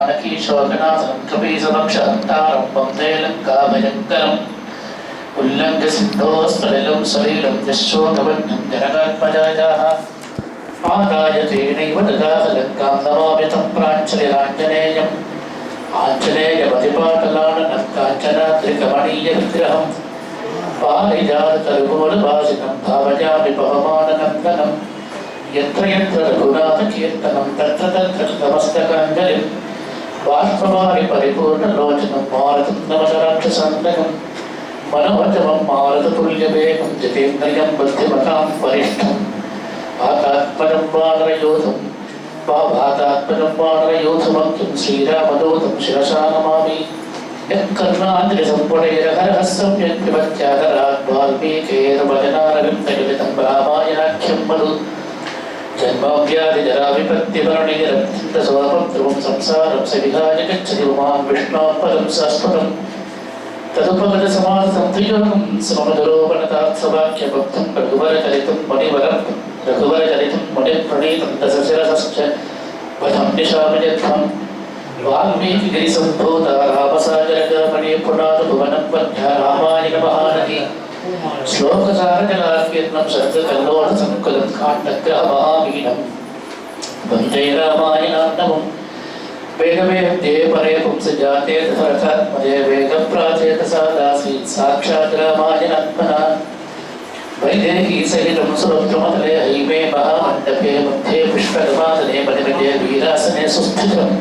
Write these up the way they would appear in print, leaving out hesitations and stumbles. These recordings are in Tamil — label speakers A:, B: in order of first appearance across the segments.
A: शोकनाथं कपीसमक्षहन्तारं वन्दे लङ्काभयङ्करम् उल्लङ्घ्य सिन्धोस्सलिलं सलिलं यशोकवह्निं जनकात्मजायाः आदाय तेनैव ददाह लङ्कां नमामि तं प्राञ्जलिराञ्जनेयम् आञ्जनेयमतिपाटलाननं काञ्चनाद्रिकमणीयविग्रहं पारिजातकरुमूलवासिनं भावयामि पवमाननन्दनं यत्र यत्र रघुनाथकीर्तनं तत्र तत्र नमस्तकाञ्जलिं बाष्पवारि परिपूर्णलोचनं मारुतं नमशराक्षसान्तकं मनोजवं मारुततुल्यवेगं जितेन्द्रियं बुद्धिमतां वरिष्ठं भातात्मजं वानरयोधं भातात्मजं वानरयोधमख्यं श्रीरामदूतं शिरसा नमामि यत्कर्णाञ्जलिसम्पुटैरहरः सम्यक् पिबत्यादरात् वाल्मीकेर्वचनारविन्दयुलितं रामायणाख्यं मधु जन्मव्याधिजराविपत्तिमरणीरचिन्तसोपं ध्रुवं संसारं सविहाय गच्छति उमां विष्णोः पदं शाश्वतं तदुपगतसमाधितं त्रियोगं सममधुरोपणतार्थवाक्यभक्तं रघुवरचरितं मुनिप्रणीतं दशशिरसश्च वधं निशामि यत्त्वं वाल्मीकिगिरिसम्भूता रामसागरगमने पुनातु भुवनं वध्या रामायण महानदी श्लोकसारजलाकीर्णं सर्गकल्लोलसङ्कुलं काण्डग्रहमहामीनं वन्दे रामायणान्नवं वेदवेद्ये परे पुंसजाते दशरथात्मजे वेदप्राचेतसा दासीत् साक्षात् रामायणात्मना वैदेही सहितं सुरत्नमतले हैमे महामण्डपे मध्ये पुष्पगमासने परिमिते वीरासने सुस्थितम्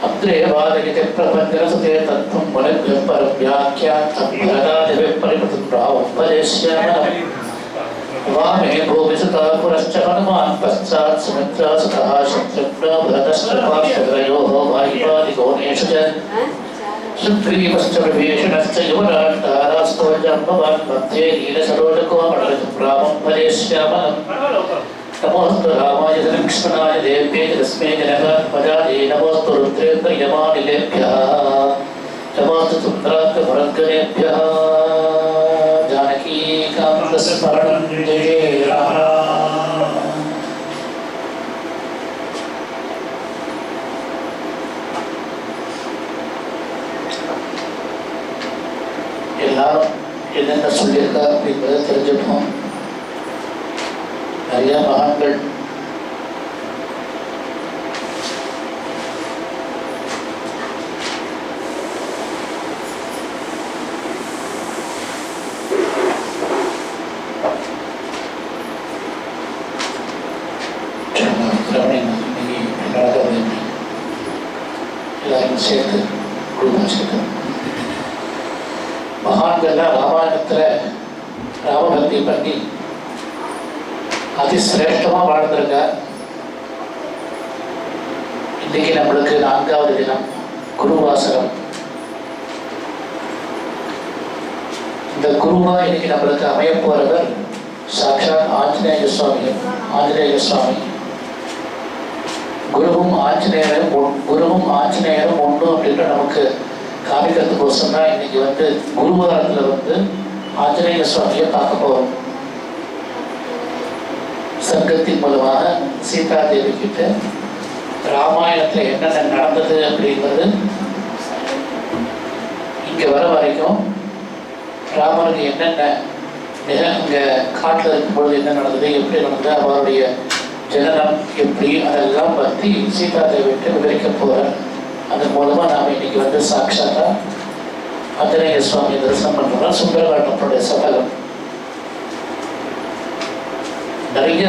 A: अग्रे वादयति प्रपञ्चरसुते तत्त्वं मुनिभ्यः परं व्याख्यातं भरतादिभिः परिवृतं रामं वदेष्यामः वामे भूमिसुता पुरश्च हनुमान् पश्चात् सुमित्रा सुतः शत्रुघ्नो भरतश्च पार्श्वयोः वायुपादिकोणेषु च सुग्रीवश्च विभीषणश्च युवराट्टारास्तो जाम्बवान् मध्ये नीलसरोजकोमलं रामं वदेष्यामः नमोस्तु रामाय लक्ष्मणाय देव्यै तस्मै जनकात्मजायै नमोस्तु रुद्रेन्द्रयमानिलेभ्यः नमोस्तु सुन्द्रात्मभरद्गणेभ्यः जानकीकान्तस्मरणं जय राम எல்லாரும் என்னென்ன சொல்லியிருக்கா அப்படிங்கிறத தெரிஞ்சுக்கணும். நிறைய மகான்கள் எல்லாரும் சேர்த்து குடும்பம் சேர்த்து மகான்கள்லாம் ராமாயணத்தில் ராமபக்தி பண்ணி அதிசிரேஷ்டமாக வாழ்ந்திருக்க. இன்னைக்கு நம்மளுக்கு 4வது தினம் குருவாசகம். இந்த குருவா இன்னைக்கு நம்மளுக்கு அமைய போறவர் சாட்சாத் ஆஞ்சநேய சுவாமி. குருவும் ஆஞ்சநேயரும் ஒன்று அப்படின்ற நமக்கு காமிக்கிறதுக்கோசம் தான் இன்னைக்கு குருவாரத்தில் ஆஞ்சநேய சுவாமியை பார்க்க போறோம். சர்க்கத்தின் மூலமாக சீதா தேவி கிட்ட ராமாயணத்தில் என்னென்ன நடந்தது அப்படிங்கிறது இங்கே வர வரைக்கும் ராமனுக்கு என்னென்ன இங்கே காட்டில் இருக்கும்பொழுது என்ன நடந்தது, எப்படி நடந்தது, அவருடைய ஜனனம் எப்படி, அதெல்லாம் பற்றி சீதா தேவிட்டு விவரிக்க போகிறார். அதன் மூலமாக நாம் இன்னைக்கு சாட்சாத்தா ஆஞ்சநேய சுவாமி தரிசனம் பண்ணுறோம். சுந்தரகாண்டனுடைய சபலம் நிறைய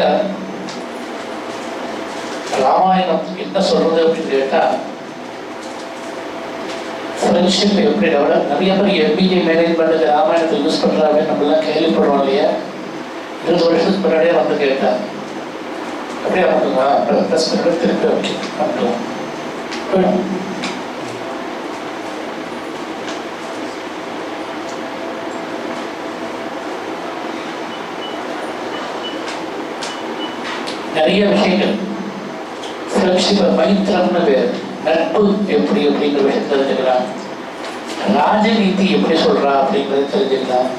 A: ராமாயணம் என்ன சொல்றது அப்படின்னு கேட்டா, ஃப்ரெண்ட்ஷிப் எப்படி டெவலப், நிறைய பேர் எம்பிஏ மேனேஜ்மெண்ட்டுக்கு ராமாயணத்தை யூஸ் பண்றாங்க நம்மளாம் கேள்விப்படுறோம் இல்லையா. 20 வருஷத்துக்கு முன்னாடியே கேட்டா அப்படியே பண்ணுங்களா ப்ளஸ் பண்ணி திருப்பி வைக்கலாம். நிறைய விஷயங்கள் ஃப்ரெண்ட்ஷிப் மைத்திரம்னு பேர், நட்பு எப்படி அப்படிங்கிற விஷயம் தெரிஞ்சுக்கலாம். ராஜநீதி எப்படி சொல்றா அப்படிங்கிறது தெரிஞ்சுக்கலாம்.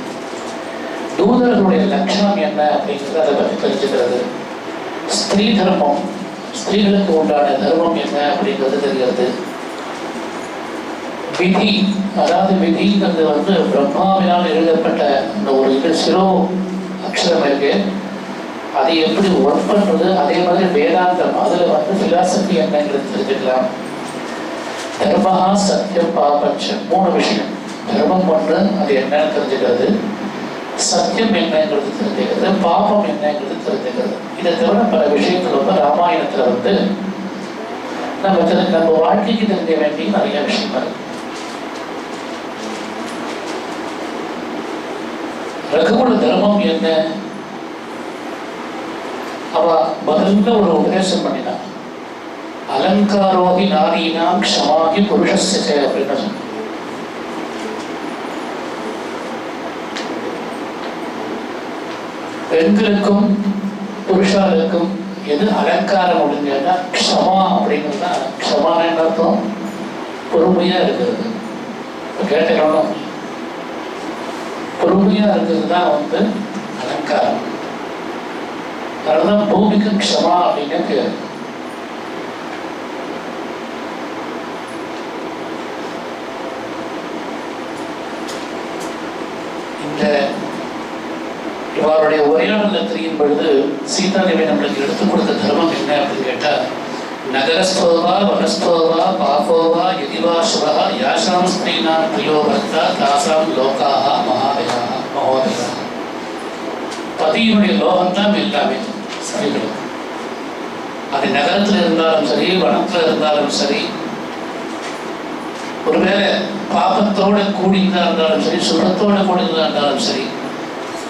A: தூதர்களுடைய லட்சணம் என்ன அப்படிங்கிறது அதை பற்றி தெரிஞ்சுக்கிறது. ஸ்திரீ தர்மம், ஸ்திரீகளுக்கு உண்டான தர்மம் என்ன அப்படிங்கிறது தெரிகிறது. விதி, அதாவது விதிங்கிறது வந்து பிரம்மாவினால் எழுதப்பட்ட அந்த ஒரு இது சிரோ அக்ஷரம் இருக்கு. அதை எப்படி ஒர்க் பண்றது, அதே மாதிரி வேதாந்தம் அதுல வந்து பிலாசபி என்னங்கிறது தெரிஞ்சுக்கலாம். தர்மஹா சத்தியம் பாபட்சம், 3 விஷயம். தர்மம் ஒன்று, அது என்னன்னு தெரிஞ்சுக்கிறது, சத்தியம் என்னங்கிறது தெரிஞ்சுக்கிறது, பாபம் என்னங்கிறது தெரிஞ்சுக்கிறது. இதை தவிர பல விஷயங்கள் வந்து ராமாயணத்துல வந்து நம்ம வாழ்க்கைக்கு தெரிஞ்ச வேண்டிய நிறைய விஷயங்கள். ரகுகுல தர்மம் என்ன, அவ முதல்ல ஒரு உபதேசம் பண்ணினான். அலங்காரோகி நாரீனாம் க்ஷமாகி புருஷஸ்ய அப்படின்னு சொன்ன. பெண்களுக்கும் புருஷாளுக்கும் எது அலங்காரம் அப்படின்னா க்ஷமா அப்படிங்கிறதா. க்ஷமான அர்த்தம் பொறுமையா இருக்கிறது. கேட்டோம், பொறுமையா இருக்கிறது தான் வந்து அலங்காரம். அதனாலதான் பூமிக்கு க்ஷமா அப்படின்னு பேரு. இந்த இவருடைய உரையாடல தெரியும் பொழுது சீதாதேவி நம்மளுக்கு எடுத்துக் கொடுத்த தர்மம் என்ன அப்படின்னு கேட்டா, நகரஸ்தோவா வனஸ்தோவா பாபோவா யதிவா சுவா யாசாம் ஸ்திரீனாம் பிரியோ பர்த்தா தாசாம் லோகாஹ மகாதயாக மகோதயா. பதியினுடைய லோகம்தான் எல்லாமே ஸ்திரீகளுக்கு. அது நகரத்தில் இருந்தாலும் சரி, வனத்தில் இருந்தாலும் சரி, ஒருவேளை பாபத்தோட கூடியதா இருந்தாலும் சரி, சுகத்தோட கூடியதா இருந்தாலும் சரி,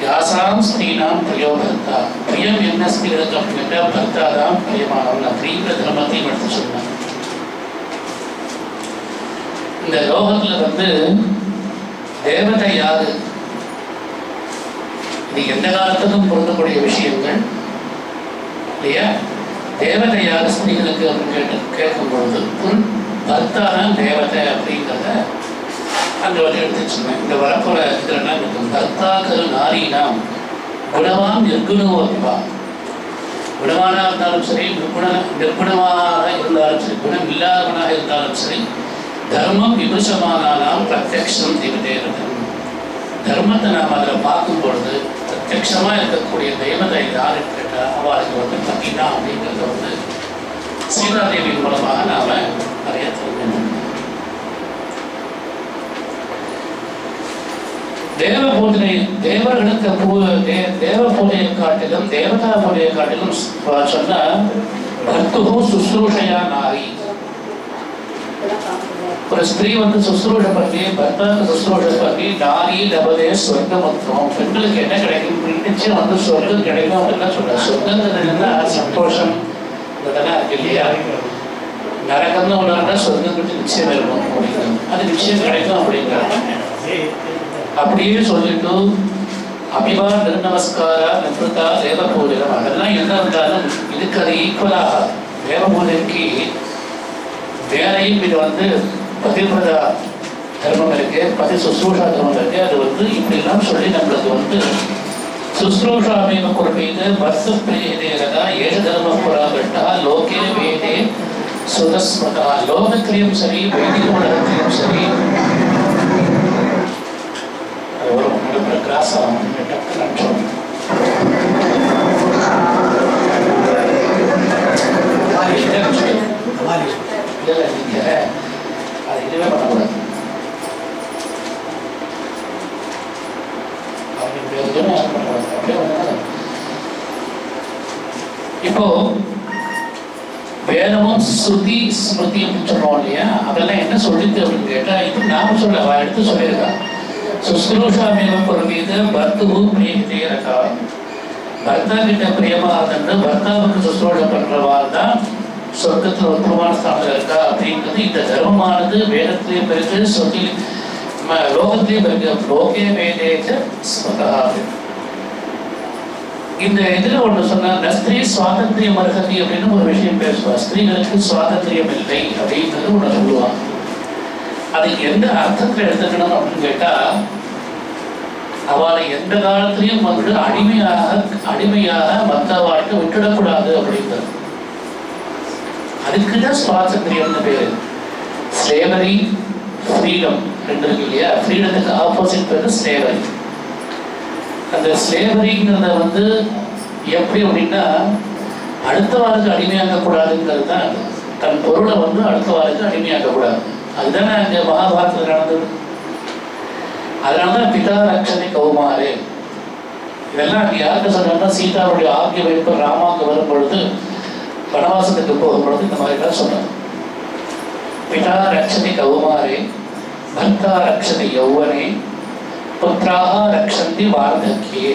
A: யாசாம் ஸ்திரீனாம் பிரியோ பர்த்தா. பிரியம் என்ன ஸ்திரீகளுக்கு அப்படின்னா பர்த்தா தான் பிரியமானவன் அப்படிங்கிற தர்மத்தையும் எடுத்து சொன்னான். இந்த லோகத்துல வந்து தேவதை யாரு, இது எந்த காலத்துக்கும் பொருந்தக்கூடிய விஷயங்கள் இல்லையா. தேவதை யாரு ஸ்திரீகளுக்கு அப்படின்னு கேட்கும் பொழுது பர்த்தா தான் தேவதை அப்படிங்கிறத அங்கே வந்து எடுத்து சொன்னேன். இந்த வரப்போற இதில் என்ன இருக்கும், பர்த்தாக்கள் நாரீனாம் குணவான் நிர்குணோதிவா. குணவானா இருந்தாலும் சரி, நிர்குணமாக இருந்தாலும் சரி, குணம் இல்லாதவனாக இருந்தாலும் சரி, தர்மம் விமர்சமானாலும் பிரத்யக்ஷம் தேவதேவதம். தர்மத்தை நாம் அதில் பார்க்கும் பொழுது பிரத்யக்ஷமாக இருக்கக்கூடிய தேவதை யாருன்னு கேட்டால் அவளுக்கு வந்து பத்தினா அப்படிங்கிறத வந்து சீதாதேவி மூலமாக நாம் நிறைய தெரிஞ்சுக்கணும். தேவ பூஜனை தேவர்களுக்கு தேவ பூஜையை காட்டிலும் தேவதா பூஜையை காட்டிலும் சொன்னா பர்த்துஹு சுஸ்ரூஷையா நாரி. ஒரு ஸ்திரீ வந்து சுஸ்ரூஷ பண்ணி பர்த்தாக்கு சுஸ்ரூஷ பண்ணி நாரி லபதே சொர்க்கமத்துவம். பெண்களுக்கு என்ன கிடைக்கும், நிச்சயம் வந்து சொர்க்கம் கிடைக்கும் அப்படின்னு சொல்ற. சொர்க்கங்கிறது சந்தோஷம் இதெல்லாம் இருக்கு இல்லையா. நரகம்னு ஒன்று சொர்க்கம் பற்றி நிச்சயம் இருக்கும் அப்படிங்கிறது, அது நிச்சயம் கிடைக்கும் அப்படிங்கிறாங்க. அப்படியே சொல்லிட்டு அபிவா நிர்நமஸ்காரா நிர்வதா தேவ பூஜனம் அதெல்லாம் என்ன இருந்தாலும் இதுக்கு அது ஈக்குவலாக தேவ பூஜைக்கு வேலையும் இது வந்து பதிவிரதா தர்மம் இருக்கு, பதி சுஸ்ரூஷா தர்மம் இருக்கு. அது வந்து இப்படிலாம் சொல்லி நம்மளுக்கு வந்து சுஸ்ரூஷாமேவ குர்வீது வர்த்து பிரியதேரதா ஏஷ தர்ம புராகட்டா லோகே வேதே சுதஸ்மதா. லோகத்திலையும் சரி, வேதிக உலகத்திலையும் சரி, ஒரு கிராஸ் ஆகும் டக்கு நினைச்சோம். இல்லை நீங்கள் அது இதுவே பண்ணக்கூடாது. இப்போ வேதமும் ஸ்ருதி ஸ்மிருதி அப்படின்னு சொல்றோம் இல்லையா, அதெல்லாம் என்ன சொல்லிட்டு அப்படின்னு கேட்டா, இது நாம சொல்ல எடுத்து சொல்லியிருக்காங்க. சுஸ்ரூஷாமேவ குர்வீது பர்த்துஹு பிரியதேரதா. பர்த்தா கிட்ட பிரியமானது பர்த்தாவுக்கு சுஸ்ரூஷை பண்றவாள் தான் சொர்க்கத்தில் உத்தமமான ஸ்தானத்தில் இருக்கா அப்படிங்கிறது. இந்த தர்மமானது வேதத்திலேயும் இருக்கு, ஸ்ருதி லோகத்திலேயும் இருக்கு. லோகே வேதேச்ச ஸ்மதா. இந்த இதுல ஒன்று சொன்னா ஸ்திரீ சுவாதந்திரியம் அர்ஹதி அப்படின்னு ஒரு விஷயம் பேசுவா. ஸ்திரீகளுக்கு சுவாதந்திரியம் இல்லை அப்படிங்கிறது ஒன்று சொல்லுவாங்க. அதுக்கு எந்த அர்த்தத்தில் எடுத்துக்கணும் அப்படின்னு கேட்டா, அவளை எந்த காலத்திலையும் வந்து அடிமையாக மற்ற வாழ்க்கை விட்டுடக்கூடாது அப்படிங்கிறது. அதுக்குதான் சுவாதந்திரியம்னு பேரு. ஸ்லேவரி ஃப்ரீடம் ரெண்டு இருக்கு இல்லையா? ஃப்ரீடத்துக்கு ஆப்போசிட் பேரு ஸ்லேவரி. அந்த ஸ்லேவரிங்கிறத வந்து எப்படி அப்படின்னா அடுத்தவாருக்கு அடிமையாக்கக்கூடாதுங்கிறது தான். தன் பொருளை வந்து அடுத்தவாருக்கு அடிமையாக்கக்கூடாது. அதுதானே அங்கே மகாபாரதத்தில் நடந்தது. அதனாலதான் பிதா ரக்ஷனை கௌமாரே. இதெல்லாம் அங்கே யாருக்கு சொன்னா சீதாவுடைய ஆகிய வைப்பு ராமாவுக்கு வரும் பொழுது வனவாசத்துக்கு போகும் பொழுது இந்த மாதிரிலாம் சொன்னார். பிதா ரக்ஷனை கௌமாரே பர்த்தா ரக்ஷனை யௌவனே புத்திராக ரக்ஷந்தி வார்த்தக்கியே.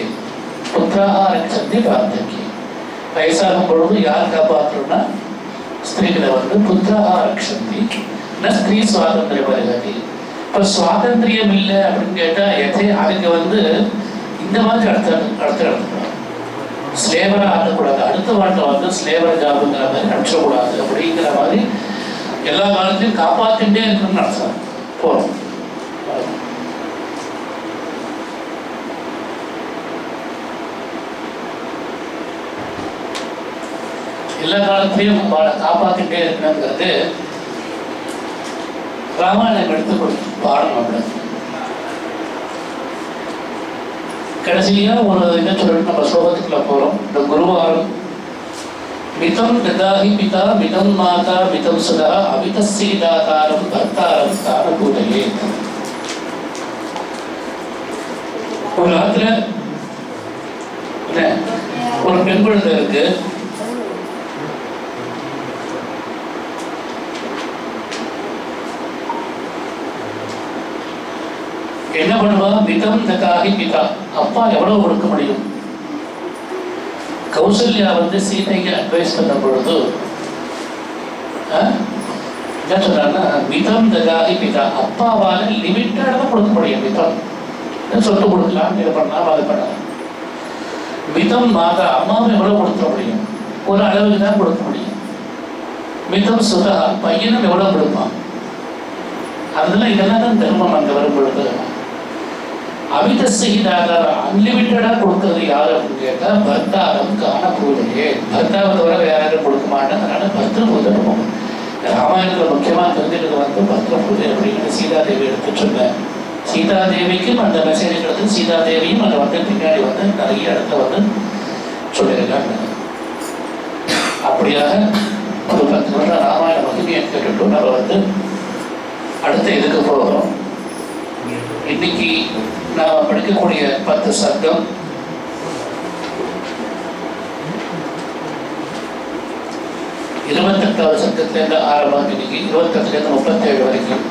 A: புத்திராக ரக்ஷந்தி வார்த்தக்கியே. வயசாகும் பொழுது யார் காப்பாற்றணும்னா ஸ்திரீகளை வந்து புத்திராக ரக்ஷந்தி ந ஸ்திரீ சுவாதந்திர பரிகதி. இப்போ சுவாதந்திரியம் இல்லை அப்படின்னு கேட்டால் அதுக்கு வந்து இந்த மாதிரி அடுத்த ஸ்லேவராக ஆகக்கூடாது. அடுத்த வாழ்க்கை வந்து ஸ்லேவர் ஜாபுங்கிற மாதிரி அடிச்சிடக்கூடாது அப்படிங்கிற மாதிரி எல்லா காலத்தையும் காப்பாற்றிட்டே இருக்கணும்னு அர்த்தம். போகிறோம் எல்லா காலத்திலையும் காப்பாற்றிட்டே இருக்கணுங்கிறது ராமாயணம் எடுத்து பாடணும். அப்படி கடைசியா ஒரு இதை சொல்லிட்டு நம்ம ஸ்லோகத்துக்குள்ள போறோம். இந்த குருவாரம் மிதம் ததாஹி பிதா மிதம் மாதா மிதம் சுதா அமிதசீதாதாரம் பர்த்தாரம் தானபூதையே. ஒரு காலத்துல ஒரு பெண் குழந்தை இருக்கு. என்ன பண்ணுவா? மிதம் ததாஹி பிதா. அப்பா எவ்வளவு கொடுக்க முடியும்? கௌசல்யா வந்து சீதைக்கு அட்வைஸ் பண்ண பொழுது என்ன சொன்னாங்கன்னா மிதம் ததாஹி பிதா. அப்பாவால லிமிட்டடாக தான் கொடுக்க முடியும். மிதம் சொத்து கொடுக்கலாம், இதை பண்ணலாம், அதை பண்ணலாம். மிதம் மாதா, அம்மாவை எவ்வளவு கொடுக்க முடியும்? ஒரு அளவுக்கு தான் கொடுக்க முடியும். மிதம் சுதா, பையனும் எவ்வளவு கொடுப்பான்? அதெல்லாம் இதெல்லாம் தான் தர்மம். அங்கே வரும் பொழுது அமிதசீதாதார அன்லிமிட்டடா கொடுக்கறது யாரு அப்படின்னு கேட்டா பர்த்தாரம் காணப்பூதையே. பர்த்தாவை தவிர வேற யாரும் கொடுக்க மாட்டேன். அதனால பர்த்த பூஜை பண்ணுவோம். ராமாயணத்துல முக்கியமா தெரிஞ்சுக்கிறது வந்து பர்த்த பூஜை அப்படிங்கிற சீதாதேவி எடுத்து சொன்னேன். சீதாதேவிக்கும் அந்த மெசேஜ் எடுத்து சீதாதேவியும் அதை வந்து பின்னாடி வந்து நிறைய இடத்துல வந்து சொல்லியிருக்காங்க. அப்படியாக ஒரு 10 வருஷம் ராமாயண மகிமையை கேட்டுட்டு நம்ம வந்து அடுத்த இதுக்கு போகிறோம். இன்னைக்கு நாம் படிக்கக்கூடிய 10 சர்க்கம் 28வது சர்க்கத்திலேருந்து ஆரம்பம். இன்னைக்கு 28லேருந்து 37 வரைக்கும்.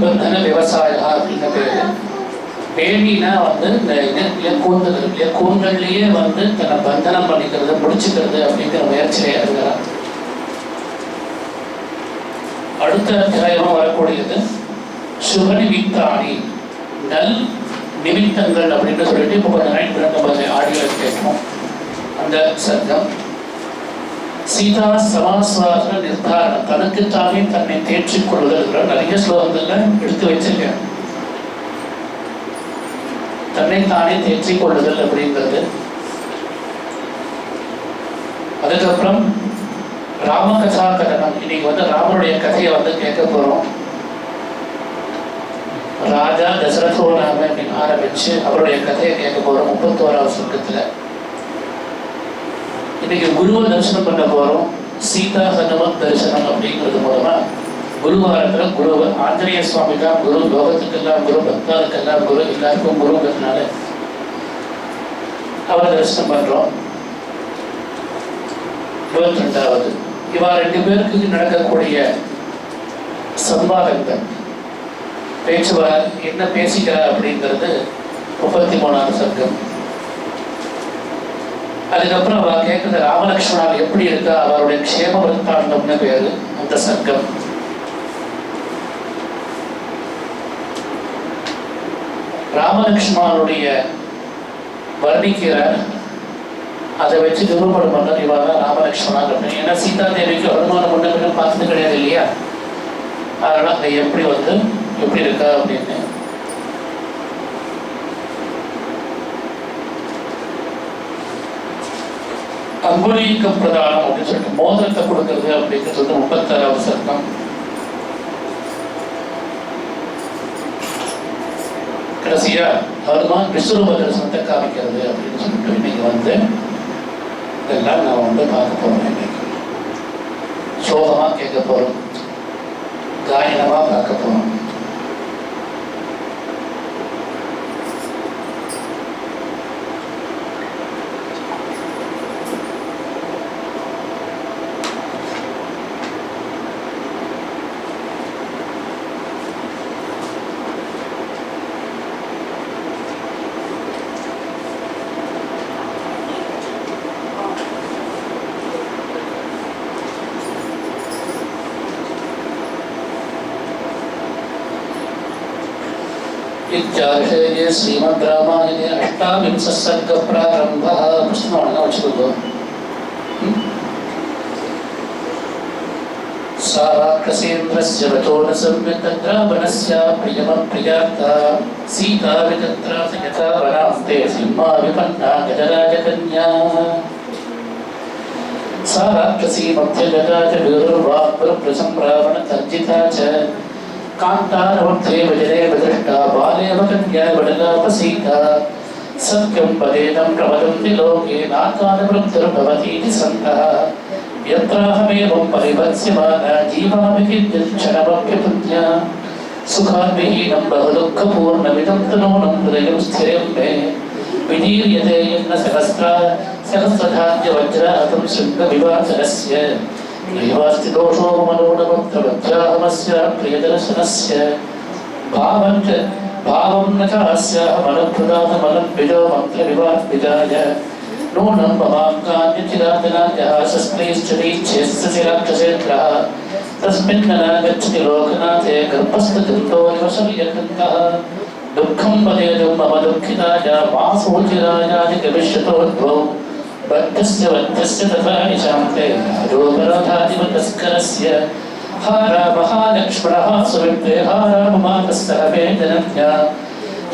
A: பந்தன விவசாயா அப்படின்ற பேரு. பேணினா வந்து இந்த கூந்தல்லையே வந்து தன்னை பந்தனம் பண்ணிக்கிறது, முடிச்சுக்கிறது அப்படிங்கிற முயற்சியிலே இருக்கிறார். அடுத்த அத்தியாயமா வரக்கூடியது சுப நிமித்தாணி, நல் நிமித்தங்கள் அப்படின்னு சொல்லிட்டு இப்போ கொஞ்சம் நாளைக்கு நம்ம ஆடியோ கேட்கணும். அந்த சர்க்கம் சீதா சமாஸ்வாச நிர்தாரணம், தனக்குத்தானே தன்னை தேற்றிக் கொள்வதற்கு நிறைய ஸ்லோகங்கள்ல எடுத்து வச்சிருக்கேன். தன்னைத்தானே தேற்றிக் கொள்ளுதல் அப்படிங்கிறது. அதுக்கப்புறம் ராமகதா கதனம். இன்னைக்கு வந்து ராமனுடைய கதையை வந்து கேட்க போறோம். ராஜா தசரதோராம அப்படின்னு ஆரம்பிச்சு அவருடைய கதையை கேட்க போறோம் 31வது சர்க்கத்துல. இன்னைக்கு குருவை தரிசனம் பண்ண போறோம். சீதா ஹனுமன் தரிசனம் அப்படிங்கிறது மூலமா குருவாரத்துல குருவை ஆஞ்சநேய சுவாமி தான் குரு, லோகத்துக்கெல்லாம் குரு, பக்தாளுக்கெல்லாம் குரு, எல்லாருக்கும் குருங்கிறதுனால அவரை தரிசனம் பண்றோம். 22வது இவா 2 பேருக்கு நடக்கக்கூடிய சம்பாதங்கள், பேச்சுவார் என்ன பேசிக்கிறார் அப்படிங்கிறது 33வது சர்க்கம். அதுக்கப்புறம் அவ கேட்குற ராமலக்ஷ்மணால் எப்படி இருக்கா, அவருடைய க்ஷேம விருத்தாண்டம்னு பேரு அந்த சர்க்கம். ராமலக்ஷ்மணனுடைய வர்ணிக்கிறார். அதை வச்சு நிரூபணம் பண்ணது இவா தான் ராமலக்ஷ்மணன் அப்படின்னு. ஏன்னா சீதா தேவிக்கு ஹனுமான் முன்ன பார்த்தது கிடையாது இல்லையா, அதனால அங்கே எப்படி இருக்கா அப்படின்னு. அங்குலீக பிரதானம் அப்படின்னு சொல்லிட்டு மோதிரத்தை கொடுக்கறது அப்படிங்கிறது 36வது சட்டம். கடைசியா ஹனுமான் விஸ்வரூப தரிசனத்தை காமிக்கிறது அப்படின்னு சொல்லிட்டு இன்னைக்கு இதெல்லாம் நான் பார்க்க போறேன். இன்னைக்கு சோகமா கேட்க போறோம், காயனமா பார்க்க போறோம். इत्यार्षे श्रीमद् रामायणे अष्टाविंशः सर्गः प्रारम्भः. प्रश्नोऽर्णः वचतु. सा राक्षसेन्द्रस्य वचो न सम्यक् तद्रावणस्य प्रियमप्रियार्था सीता वितत्रास यथा वनास्ते सिंहा विपन्ना गजराजकन्या. सा राक्षसी मध्यगता च वीरुर्वाक्प्रसंरावणतर्जिता च कान्तारमध्ये वजने विदृष्टा बालेव कन्या वडलापसीता. सत्यं पदेदं प्रवदन्ति लोके नाकालवृद्धिर्भवतीति सन्तः. यत्राहमेवं परिभत्स्यमाना जीवामि किञ्चित् क्षणमप्यपुण्या. सुखाद्विहीनं बहुदुःखपूर्णमिदं तनूनं हृदयं स्थिरं मे. विदीर्यते यन्न सहस्रधान्यवज्राहतं शृङ्गविवाचनस्य. नैवास्ति दोषो मनोनवक्त्रवज्राहमस्य प्रियदर्शनस्य. भावं न च अस्याः मनोभृदातमलम्बिजो मन्त्रविवाद्विजाय. नूनं ममाङ्कान्यचिराजनान्यः शस्त्रैश्चरीच्छेस्य राक्षसेन्द्रः. तस्मिन्ननागच्छति लोकनाथे गर्भस्थगन्धो निवसर्यकृन्तः. दुःखं वदेदं मम दुःखिताय वासोचिरायादिगमिष्यतोद्भौ. बद्धस्य वद्धस्य तथा निशान्ते राजोपराधादिवतस्करस्य. हा रामः सुविप्रे हा राममातस्तः मे जनन्या.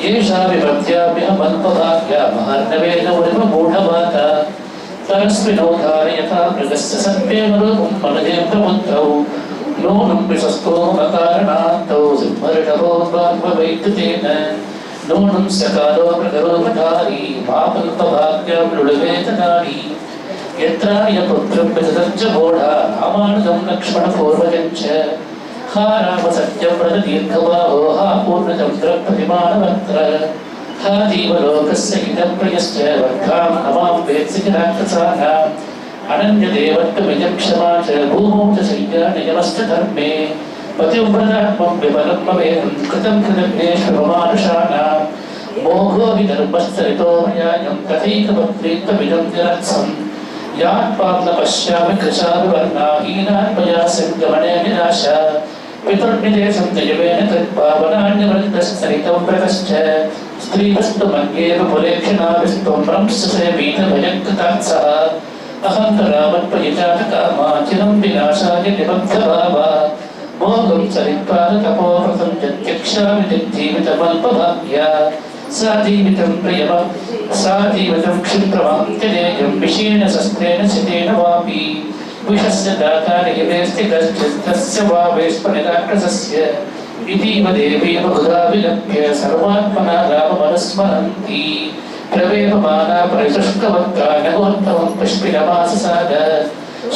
A: येषा विपद्याभ्यमल्पभाग्या महार्णवेदमुनिमूढमाता. तस्मिनोद्धार यथा मृगस्य सत्त्वेमरूपं मनजेन्द्रपुत्रौ. नूनं विशस्तो मकारणान्तौ सिंहर्षभोद्वाग्मवैद्युतेन. नूनं सकालो मृगरूपधारी मापल्पभाग्यमृळुवेदनारी. यत्रायपुत्रं विदधञ्च मूढा रामानुजं लक्ष्मणपूर्वजं च. हा रामसत्यव्रतदीर्घबाहो हा पूर्णचन्द्रप्रतिमानवक्त्र. हा जीवलोकस्य हितप्रियश्च वर्धां नमां वेत्सि राक्षसानाम्. अनन्यदेवत्वविचक्षमा च भूमौ च शय्यानियमश्च धर्मे. पतिव्रतात्मं विफलं भवेदं कृतं कृतज्ञेष्वमानुषाणां. मोघो विदर्भश्चरितो मयायं तथैकपत्नीत्वमिदं निरत्सम्. यात्पात्न पश्यामि कृशाभिवर्णाहीनात्मया सङ्गमने विनाशा. पितुर्निदेशं जयवेन कृत्पावनान्यवृद्धस्तरितं व्रतश्च. स्त्रीवस्तु मन्येव पुलेक्षणाभिस्त्वं रंससेवीतभयङ्कृतात्सः. अहङ्करामत्वयिजातकामाचिरं विनाशाय निबद्धभावा. मोघं चरित्वादतपोव्रतं यत्यक्षामि तज्जीवितमल्पभाग्या. सा जीवितं क्षिप्रमान्त्यदेयं विषेण शस्त्रेण शितेन वापि. विषस्य दाता निवेस्ति कश्चित्तस्य वा वेस्पनिराक्षसस्य. इतीव देवी बहुधा विलभ्य सर्वात्मना राममनुस्मरन्ति. प्रवेपमाना परिशुष्कवत्ता नगोत्तमं पुष्पिनमाससाद.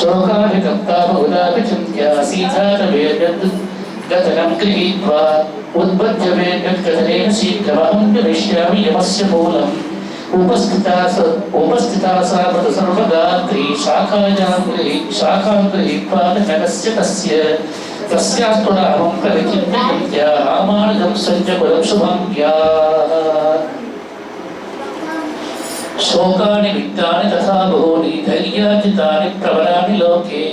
A: शोकाभितप्ता बहुधा विचिन्त्या सीतारवेदनं गृहीत्वा. उद्बध्य वेद्यत्कथनेन शीघ्रमहं गमिष्यामि यमस्य मूलम्. उपस्थिता सा मधु सर्वगात्री. शाखां गृहीत्वा नगस्य तस्य. तस्यास्तु रामं परिचिन्त्या रामानुजं सञ्जकुलं शुभङ्ग्या. शोकानि वित्तानि तथा बहूनि धैर्यार्जितानि प्रबलानि लोके.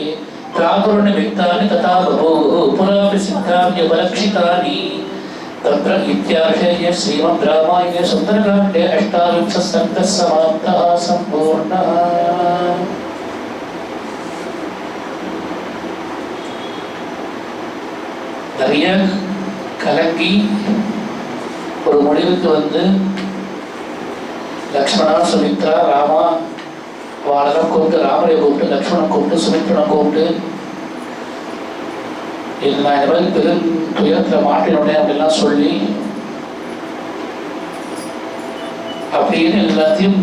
A: प्रापुर्निमित्तानि तथा बहूः पुरापि सिद्धान्युपलक्षितानि. तत्र इत्यार्षे श्रीमद् रामायणे सुन्दरकाण्डे अष्टाविंशः समाप्तः सम्पूर्णः। நிறைய கலங்கி ஒரு முடிவுக்கு வந்து லக்ஷ்மணா சுமித்ரா ராமா வாழலாம் கூப்பிட்டு ராமரை கூப்பிட்டு லக்ஷ்மணன் கூப்பிட்டு சுமித்ரனை கூப்பிட்டு இது நான் இந்த மாதிரி பெரும் துயரத்தில் மாட்டினோடனே அப்படிலாம் சொல்லி அப்படின்னு எல்லாத்தையும்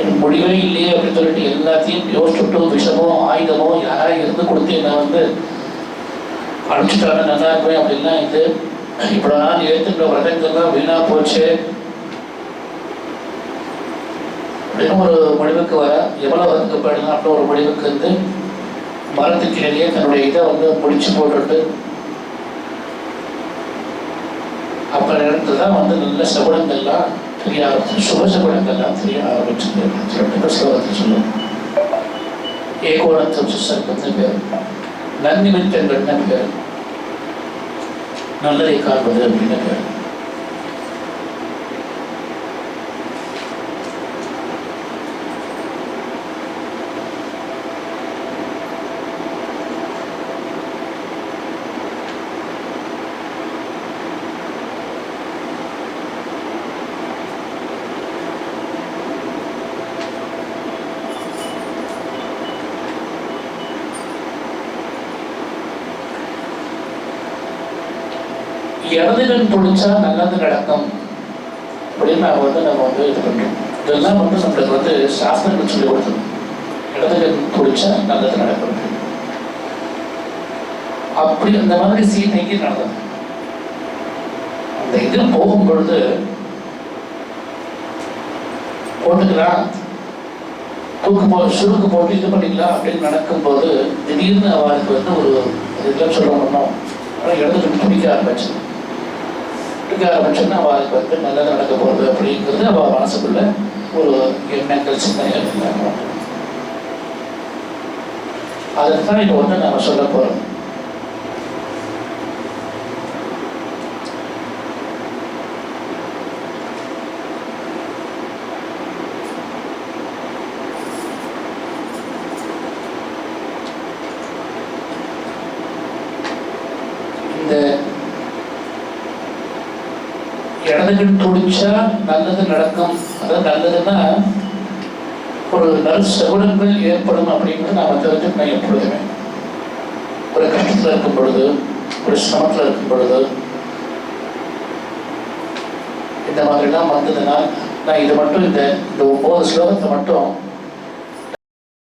A: எனக்கு முடிவே இல்லையே அப்படின்னு சொல்லிட்டு எல்லாத்தையும் யோசிச்சுட்டு விஷமோ ஆயுதமோ யாராவது இருந்து கொடுத்து என்னை வந்து அனுப்பிச்சுட்டாங்க நல்லா இருப்பேன் அப்படின்னா இது இப்போ நான் ஏற்றுக்கிற விரதங்கள்லாம் வீணா போச்சு அப்படின்னு ஒரு முடிவுக்கு வர எவ்வளோ வரதுக்கு போயிடலாம் அப்படின்னு ஒரு முடிவுக்கு வந்து மரத்துக்கு இடையே தன்னுடைய இதை வந்து முடிச்சு போட்டுட்டு அப்போ நேரத்தில் தான் வந்து நல்ல சகுனங்கள்லாம் தெரிய ஆரம்பிச்சு சுப சகுனங்கள்லாம் தெரிய ஆரம்பிச்சு ஸ்லோகத்தை சொல்லுவோம். ஏகோணத்தம் சுசர்க்கம்னு பேர், நன்னிமித்தங்கள்னு பேர், நல்லதை காண்பது அப்படின்னு பேர். இடதுகள் பிடிச்சா நல்லது நடக்கும் அப்படின்னு நம்ம வந்து இது பண்ணுறோம். இதெல்லாம் வந்து நம்மளுக்கு வந்து சாஸ்திரங்கள் சொல்லி கொடுத்தோம். இடதுகள் பிடிச்சா நல்லது நடக்கும் அப்படி அந்த மாதிரி சீதைக்கு நடந்தது. அந்த இது போகும் பொழுது போட்டுக்கலாம் சுருக்கு போட்டு இது பண்ணிக்கலாம் அப்படின்னு நடக்கும்போது திடீர்னு அவளுக்கு வந்து ஒரு இதெல்லாம் சொல்ல முடியும். ஆனால் இடதுகள் பிடிக்க ஆரம்பிச்சு அவளுக்கு வந்து நல்லது நடக்க போகிறது அப்படிங்கிறது அவள் மனசுக்குள்ள ஒரு எண்ணங்கள் சிந்தனைகள் இருந்தாங்க. அதுக்கு தான் இப்போ வந்து நம்ம சொல்ல போகிறோம். இந்த இடதுகள் துடிச்சா நல்லது நடக்கும். அதாவது நல்லதுன்னா ஒரு நல்ல சகுனங்கள் ஏற்படும் அப்படிங்கிறது நாம் தெரிஞ்சுக்கணும். எப்பொழுதுமே ஒரு கஷ்டத்தில் இருக்கும் பொழுது, ஒரு சிரமத்தில் இருக்கும் பொழுது இந்த மாதிரிலாம் வந்ததுன்னா நான் இது மட்டும் இந்த 9 ஸ்லோகத்தை மட்டும்